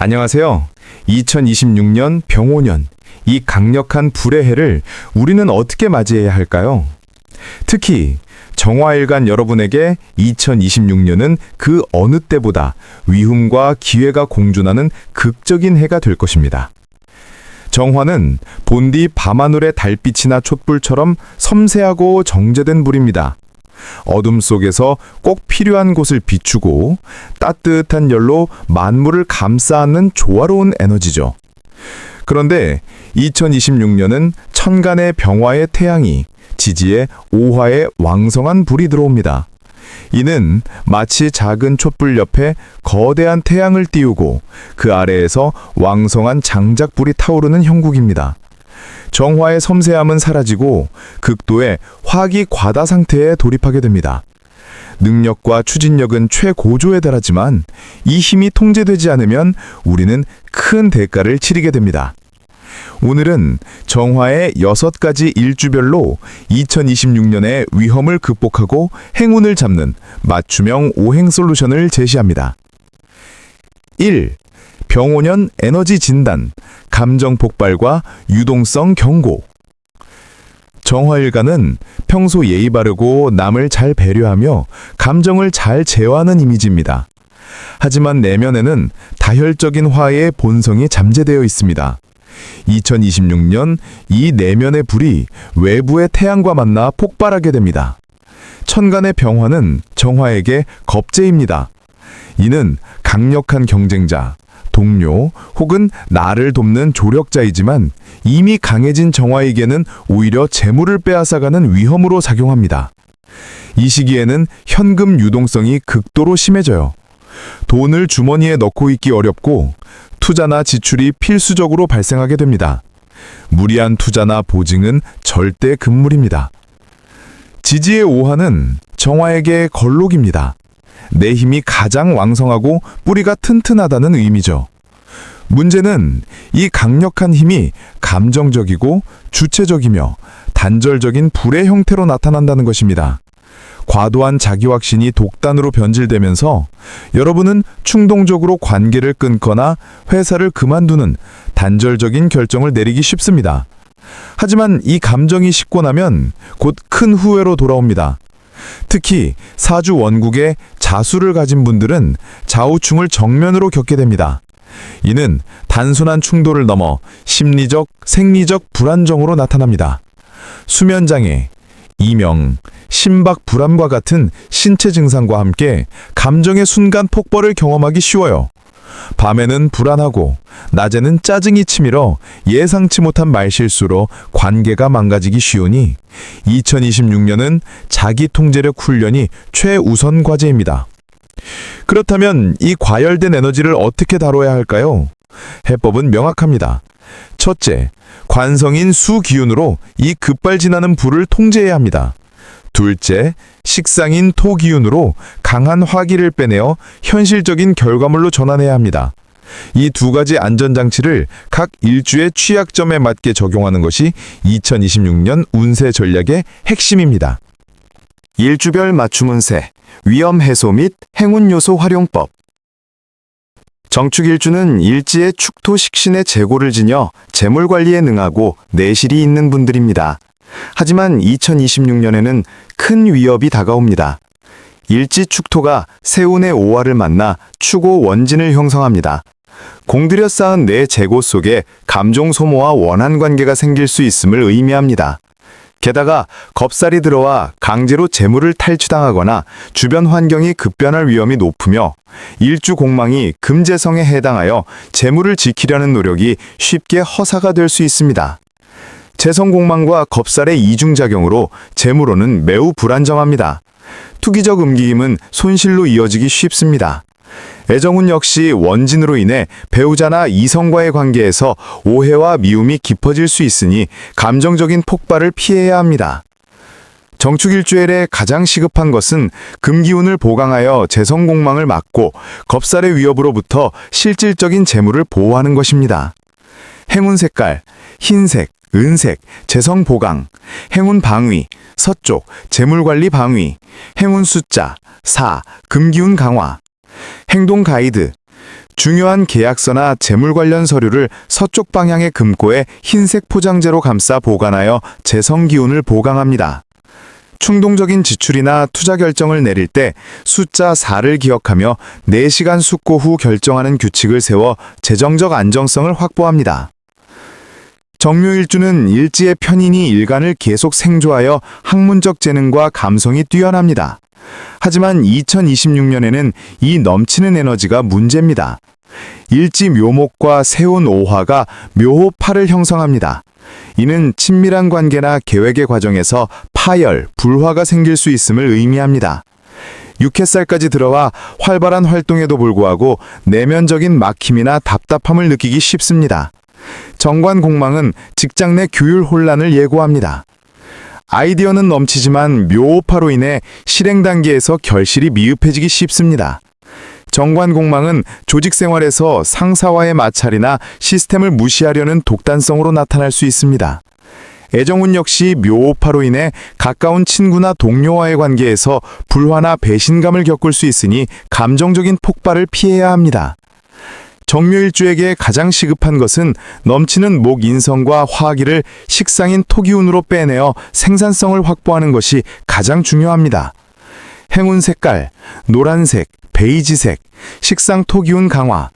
안녕하세요. 2026년 병오년, 이 강력한 불의 해를 우리는 어떻게 맞이해야 할까요? 특히 정화일간 여러분에게 2026년은 그 어느 때보다 위험과 기회가 공존하는 극적인 해가 될 것입니다. 정화는 본디 밤하늘의 달빛이나 촛불처럼 섬세하고 정제된 불입니다. 어둠 속에서 꼭 필요한 곳을 비추고 따뜻한 열로 만물을 감싸 안는 조화로운 에너지죠. 그런데 2026년은 천간의 병화의 태양이 지지의 오화의 왕성한 불이 들어옵니다. 이는 마치 작은 촛불 옆에 거대한 태양을 띄우고 그 아래에서 왕성한 장작불이 타오르는 형국입니다. 정화의 섬세함은 사라지고 극도의 화기 과다 상태에 돌입하게 됩니다. 능력과 추진력은 최고조에 달하지만 이 힘이 통제되지 않으면 우리는 큰 대가를 치르게 됩니다. 오늘은 정화의 6가지 일주별로 2026년의 위험을 극복하고 행운을 잡는 맞춤형 오행 솔루션을 제시합니다. 1. 병오년 에너지 진단, 감정 폭발과 유동성 경고. 정화일간은 평소 예의 바르고 남을 잘 배려하며 감정을 잘 제어하는 이미지입니다. 하지만 내면에는 다혈적인 화의 본성이 잠재되어 있습니다. 2026년 이 내면의 불이 외부의 태양과 만나 폭발하게 됩니다. 천간의 병화는 정화에게 겁재입니다. 이는 강력한 경쟁자, 동료 혹은 나를 돕는 조력자이지만 이미 강해진 정화에게는 오히려 재물을 빼앗아가는 위험으로 작용합니다. 이 시기에는 현금 유동성이 극도로 심해져요. 돈을 주머니에 넣고 있기 어렵고 투자나 지출이 필수적으로 발생하게 됩니다. 무리한 투자나 보증은 절대 금물입니다. 지지의 오화는 정화에게 걸록입니다. 내 힘이 가장 왕성하고 뿌리가 튼튼하다는 의미죠. 문제는 이 강력한 힘이 감정적이고 주체적이며 단절적인 불의 형태로 나타난다는 것입니다. 과도한 자기확신이 독단으로 변질되면서 여러분은 충동적으로 관계를 끊거나 회사를 그만두는 단절적인 결정을 내리기 쉽습니다. 하지만 이 감정이 식고 나면 곧 큰 후회로 돌아옵니다. 특히 사주 원국에 자수를 가진 분들은 좌우충을 정면으로 겪게 됩니다. 이는 단순한 충돌을 넘어 심리적, 생리적 불안정으로 나타납니다. 수면장애, 이명, 심박 불안과 같은 신체 증상과 함께 감정의 순간 폭발을 경험하기 쉬워요. 밤에는 불안하고 낮에는 짜증이 치밀어 예상치 못한 말실수로 관계가 망가지기 쉬우니 2026년은 자기 통제력 훈련이 최우선 과제입니다. 그렇다면 이 과열된 에너지를 어떻게 다뤄야 할까요? 해법은 명확합니다. 첫째, 관성인 수 기운으로 이 급발진하는 불을 통제해야 합니다. 둘째, 식상인 토 기운으로 강한 화기를 빼내어 현실적인 결과물로 전환해야 합니다. 이 두 가지 안전장치를 각 일주의 취약점에 맞게 적용하는 것이 2026년 운세 전략의 핵심입니다. 일주별 맞춤 운세, 위험 해소 및 행운 요소 활용법. 정축일주는 일지의 축토 식신의 재고를 지녀 재물 관리에 능하고 내실이 있는 분들입니다. 하지만 2026년에는 큰 위협이 다가옵니다. 일지 축토가 세운의 오화를 만나 축오 원진을 형성합니다. 공들여 쌓은 내 재고 속에 감정 소모와 원한 관계가 생길 수 있음을 의미합니다. 게다가 겁살이 들어와 강제로 재물을 탈취당하거나 주변 환경이 급변할 위험이 높으며 일주 공망이 금재성에 해당하여 재물을 지키려는 노력이 쉽게 허사가 될 수 있습니다. 재성공망과 겁살의 이중작용으로 재물운은 매우 불안정합니다. 투기적 움직임은 손실로 이어지기 쉽습니다. 애정운 역시 원진으로 인해 배우자나 이성과의 관계에서 오해와 미움이 깊어질 수 있으니 감정적인 폭발을 피해야 합니다. 정축일주엘에 가장 시급한 것은 금기운을 보강하여 재성공망을 막고 겁살의 위협으로부터 실질적인 재물을 보호하는 것입니다. 행운 색깔, 흰색, 은색, 재성 보강, 행운 방위, 서쪽, 재물관리 방위, 행운 숫자, 4, 금기운 강화, 행동 가이드, 중요한 계약서나 재물 관련 서류를 서쪽 방향의 금고에 흰색 포장재로 감싸 보관하여 재성 기운을 보강합니다. 충동적인 지출이나 투자 결정을 내릴 때 숫자 4를 기억하며 4시간 숙고 후 결정하는 규칙을 세워 재정적 안정성을 확보합니다. 정묘일주는 일지의 편인이 일간을 계속 생조하여 학문적 재능과 감성이 뛰어납니다. 하지만 2026년에는 이 넘치는 에너지가 문제입니다. 일지 묘목과 세운 오화가 묘호 8을 형성합니다. 이는 친밀한 관계나 계획의 과정에서 파열, 불화가 생길 수 있음을 의미합니다. 6햇살까지 들어와 활발한 활동에도 불구하고 내면적인 막힘이나 답답함을 느끼기 쉽습니다. 정관공망은 직장 내 규율 혼란을 예고합니다. 아이디어는 넘치지만 묘호파로 인해 실행 단계에서 결실이 미흡해지기 쉽습니다. 정관공망은 조직 생활에서 상사와의 마찰이나 시스템을 무시하려는 독단성으로 나타날 수 있습니다. 애정운 역시 묘호파로 인해 가까운 친구나 동료와의 관계에서 불화나 배신감을 겪을 수 있으니 감정적인 폭발을 피해야 합니다. 정묘일주에게 가장 시급한 것은 넘치는 목인성과 화기를 식상인 토기운으로 빼내어 생산성을 확보하는 것이 가장 중요합니다. 행운 색깔, 노란색, 베이지색, 식상 토기운 강화,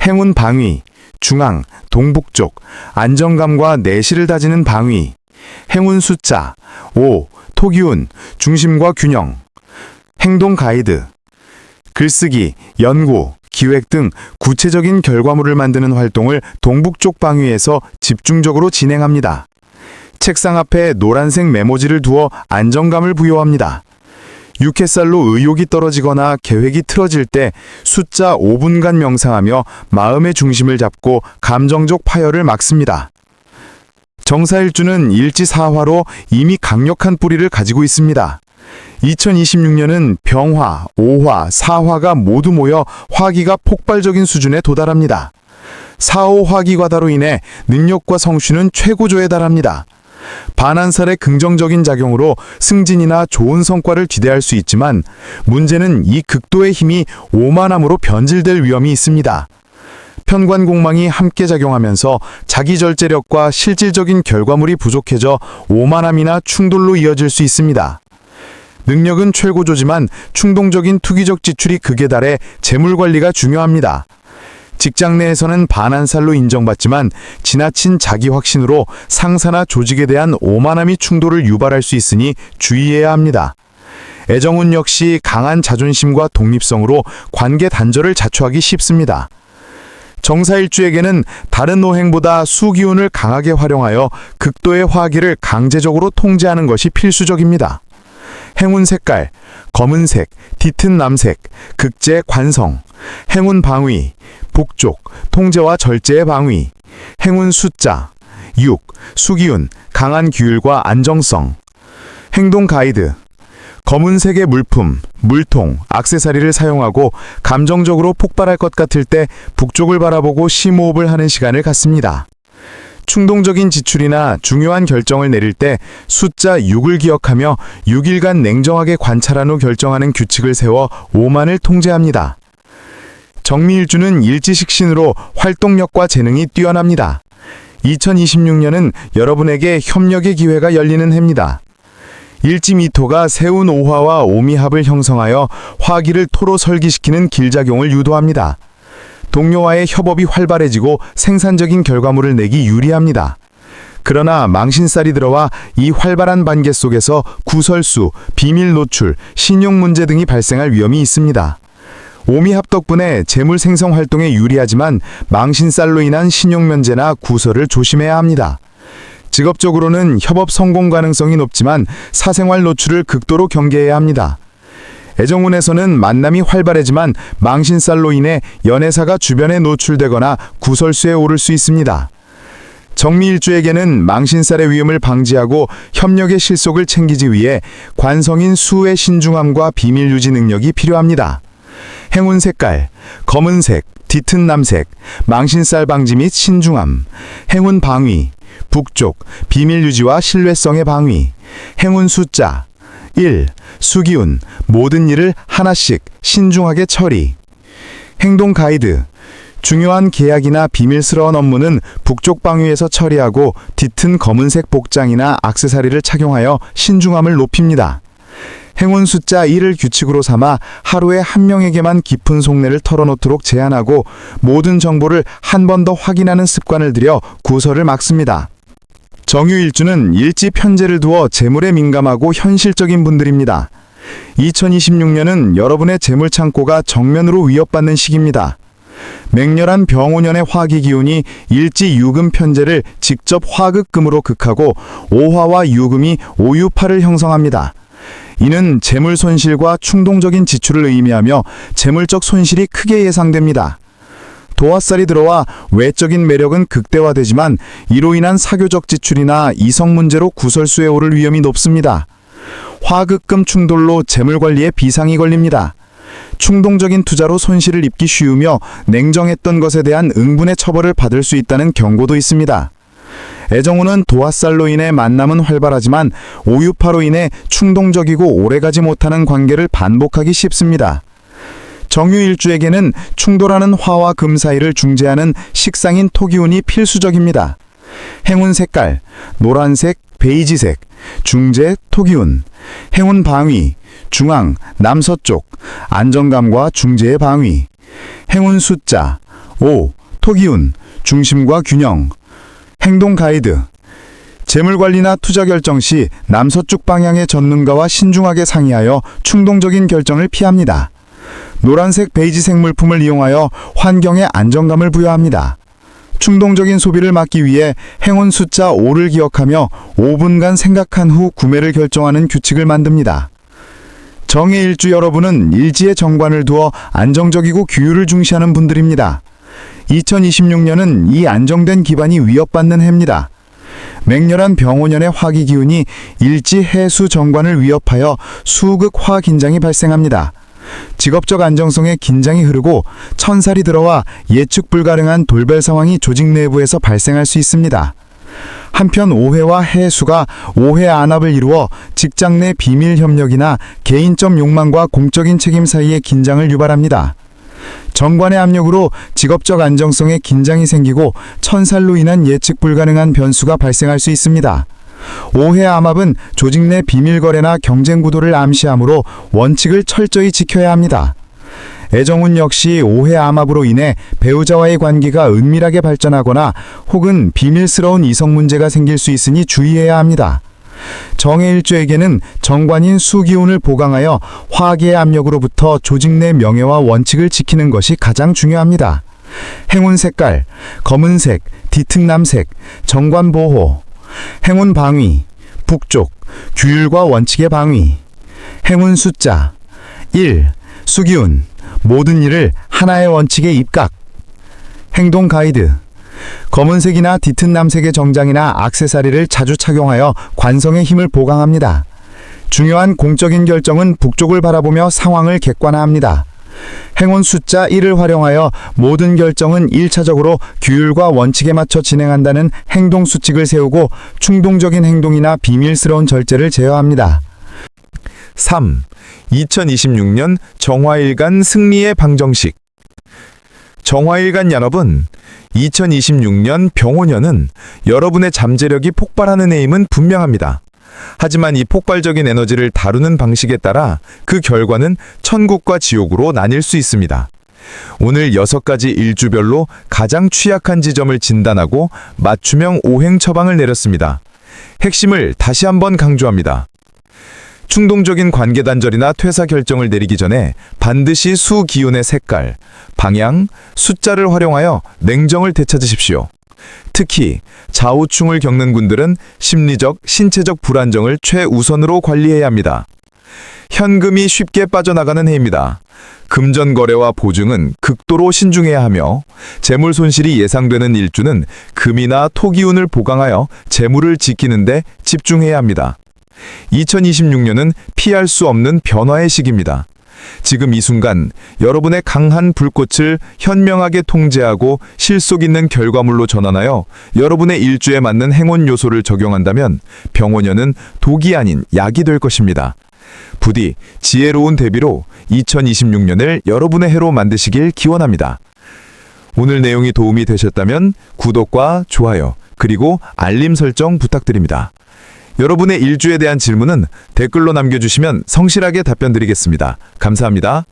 행운 방위, 중앙, 동북쪽, 안정감과 내실을 다지는 방위, 행운 숫자, 5, 토기운, 중심과 균형, 행동 가이드, 글쓰기, 연구, 기획 등 구체적인 결과물을 만드는 활동을 동북쪽 방위에서 집중적으로 진행합니다. 책상 앞에 노란색 메모지를 두어 안정감을 부여합니다. 6햇살로 의욕이 떨어지거나 계획이 틀어질 때 숫자 5분간 명상하며 마음의 중심을 잡고 감정적 파열을 막습니다. 정사일주는 일지사화로 이미 강력한 뿌리를 가지고 있습니다. 2026년은 병화, 오화, 사화가 모두 모여 화기가 폭발적인 수준에 도달합니다. 4호 화기과다로 인해 능력과 성취는 최고조에 달합니다. 반한살의 긍정적인 작용으로 승진이나 좋은 성과를 기대할 수 있지만 문제는 이 극도의 힘이 오만함으로 변질될 위험이 있습니다. 편관공망이 함께 작용하면서 자기절제력과 실질적인 결과물이 부족해져 오만함이나 충돌로 이어질 수 있습니다. 능력은 최고조지만 충동적인 투기적 지출이 극에 달해 재물관리가 중요합니다. 직장 내에서는 반한살로 인정받지만 지나친 자기 확신으로 상사나 조직에 대한 오만함이 충돌을 유발할 수 있으니 주의해야 합니다. 애정운 역시 강한 자존심과 독립성으로 관계 단절을 자초하기 쉽습니다. 정사일주에게는 다른 호행보다 수기운을 강하게 활용하여 극도의 화기를 강제적으로 통제하는 것이 필수적입니다. 행운 색깔, 검은색, 짙은 남색, 극제 관성, 행운 방위, 북쪽, 통제와 절제의 방위, 행운 숫자, 6, 수기운, 강한 규율과 안정성, 행동 가이드, 검은색의 물품, 물통, 액세서리를 사용하고 감정적으로 폭발할 것 같을 때 북쪽을 바라보고 심호흡을 하는 시간을 갖습니다. 충동적인 지출이나 중요한 결정을 내릴 때 숫자 6을 기억하며 6일간 냉정하게 관찰한 후 결정하는 규칙을 세워 오만을 통제합니다. 정미일주는 일지식신으로 활동력과 재능이 뛰어납니다. 2026년은 여러분에게 협력의 기회가 열리는 해입니다. 일지미토가 세운 오화와 오미합을 형성하여 화기를 토로 설기시키는 길작용을 유도합니다. 동료와의 협업이 활발해지고 생산적인 결과물을 내기 유리합니다. 그러나 망신살이 들어와 이 활발한 반개 속에서 구설수, 비밀 노출, 신용 문제 등이 발생할 위험이 있습니다. 오미합 덕분에 재물 생성 활동에 유리하지만 망신살로 인한 신용 면제나 구설을 조심해야 합니다. 직업적으로는 협업 성공 가능성이 높지만 사생활 노출을 극도로 경계해야 합니다. 애정운에서는 만남이 활발해지만 망신살로 인해 연애사가 주변에 노출되거나 구설수에 오를 수 있습니다. 정미일주에게는 망신살의 위험을 방지하고 협력의 실속을 챙기기 위해 관성인 수의 신중함과 비밀 유지 능력이 필요합니다. 행운 색깔, 검은색, 짙은 남색, 망신살 방지 및 신중함, 행운 방위, 북쪽, 비밀 유지와 신뢰성의 방위, 행운 숫자, 1. 수기운, 모든 일을 하나씩 신중하게 처리. 행동 가이드, 중요한 계약이나 비밀스러운 업무는 북쪽 방위에서 처리하고 짙은 검은색 복장이나 액세서리를 착용하여 신중함을 높입니다. 행운 숫자 1을 규칙으로 삼아 하루에 한 명에게만 깊은 속내를 털어놓도록 제안하고 모든 정보를 한 번 더 확인하는 습관을 들여 구설을 막습니다. 정유일주는 일지 편제를 두어 재물에 민감하고 현실적인 분들입니다. 2026년은 여러분의 재물 창고가 정면으로 위협받는 시기입니다. 맹렬한 병오년의 화기 기운이 일지 유금 편제를 직접 화극금으로 극하고 오화와 유금이 오유파를 형성합니다. 이는 재물 손실과 충동적인 지출을 의미하며 재물적 손실이 크게 예상됩니다. 도화살이 들어와 외적인 매력은 극대화되지만 이로 인한 사교적 지출이나 이성 문제로 구설수에 오를 위험이 높습니다. 화극금 충돌로 재물 관리에 비상이 걸립니다. 충동적인 투자로 손실을 입기 쉬우며 냉정했던 것에 대한 응분의 처벌을 받을 수 있다는 경고도 있습니다. 애정운은 도화살로 인해 만남은 활발하지만 오유파로 인해 충동적이고 오래가지 못하는 관계를 반복하기 쉽습니다. 정유일주에게는 충돌하는 화와 금 사이를 중재하는 식상인 토기운이 필수적입니다. 행운 색깔, 노란색, 베이지색, 중재, 토기운, 행운 방위, 중앙, 남서쪽, 안정감과 중재의 방위, 행운 숫자, 5, 토기운, 중심과 균형, 행동 가이드, 재물관리나 투자 결정 시 남서쪽 방향의 전문가와 신중하게 상의하여 충동적인 결정을 피합니다. 노란색 베이지색 물품을 이용하여 환경에 안정감을 부여합니다. 충동적인 소비를 막기 위해 행운 숫자 5를 기억하며 5분간 생각한 후 구매를 결정하는 규칙을 만듭니다. 정해일주 여러분은 일지에 정관을 두어 안정적이고 규율을 중시하는 분들입니다. 2026년은 이 안정된 기반이 위협받는 해입니다. 맹렬한 병오년의 화기 기운이 일지 해수 정관을 위협하여 수극 화 긴장이 발생합니다. 직업적 안정성에 긴장이 흐르고 천살이 들어와 예측 불가능한 돌발 상황이 조직 내부에서 발생할 수 있습니다. 한편 오해와 해수가 오해 안압을 이루어 직장 내 비밀 협력이나 개인적 욕망과 공적인 책임 사이에 긴장을 유발합니다. 정관의 압력으로 직업적 안정성에 긴장이 생기고 천살로 인한 예측 불가능한 변수가 발생할 수 있습니다. 오해 암압은 조직 내 비밀 거래나 경쟁 구도를 암시하므로 원칙을 철저히 지켜야 합니다. 애정운 역시 오해 암압으로 인해 배우자와의 관계가 은밀하게 발전하거나 혹은 비밀스러운 이성 문제가 생길 수 있으니 주의해야 합니다. 정해일주에게는 정관인 수기운을 보강하여 화기의 압력으로부터 조직 내 명예와 원칙을 지키는 것이 가장 중요합니다. 행운 색깔, 검은색, 짙은남색, 정관 보호, 행운 방위, 북쪽, 규율과 원칙의 방위, 행운 숫자, 1, 수기운, 모든 일을 하나의 원칙에 입각, 행동 가이드, 검은색이나 짙은 남색의 정장이나 액세서리를 자주 착용하여 관성의 힘을 보강합니다. 중요한 공적인 결정은 북쪽을 바라보며 상황을 객관화합니다. 행운 숫자 1을 활용하여 모든 결정은 1차적으로 규율과 원칙에 맞춰 진행한다는 행동 수칙을 세우고 충동적인 행동이나 비밀스러운 절제를 제어합니다. 3. 2026년 정화일간 승리의 방정식. 정화일간 여러분, 2026년 병오년은 여러분의 잠재력이 폭발하는 해임은 분명합니다. 하지만 이 폭발적인 에너지를 다루는 방식에 따라 그 결과는 천국과 지옥으로 나뉠 수 있습니다. 오늘 6가지 일주별로 가장 취약한 지점을 진단하고 맞춤형 오행 처방을 내렸습니다. 핵심을 다시 한번 강조합니다. 충동적인 관계 단절이나 퇴사 결정을 내리기 전에 반드시 수 기운의 색깔, 방향, 숫자를 활용하여 냉정을 되찾으십시오. 특히 좌우충을 겪는 분들은 심리적, 신체적 불안정을 최우선으로 관리해야 합니다. 현금이 쉽게 빠져나가는 해입니다. 금전 거래와 보증은 극도로 신중해야 하며 재물 손실이 예상되는 일주는 금이나 토기운을 보강하여 재물을 지키는 데 집중해야 합니다. 2026년은 피할 수 없는 변화의 시기입니다. 지금 이 순간 여러분의 강한 불꽃을 현명하게 통제하고 실속 있는 결과물로 전환하여 여러분의 일주에 맞는 행운 요소를 적용한다면 병오년은 독이 아닌 약이 될 것입니다. 부디 지혜로운 대비로 2026년을 여러분의 해로 만드시길 기원합니다. 오늘 내용이 도움이 되셨다면 구독과 좋아요, 그리고 알림 설정 부탁드립니다. 여러분의 일주에 대한 질문은 댓글로 남겨주시면 성실하게 답변 드리겠습니다. 감사합니다.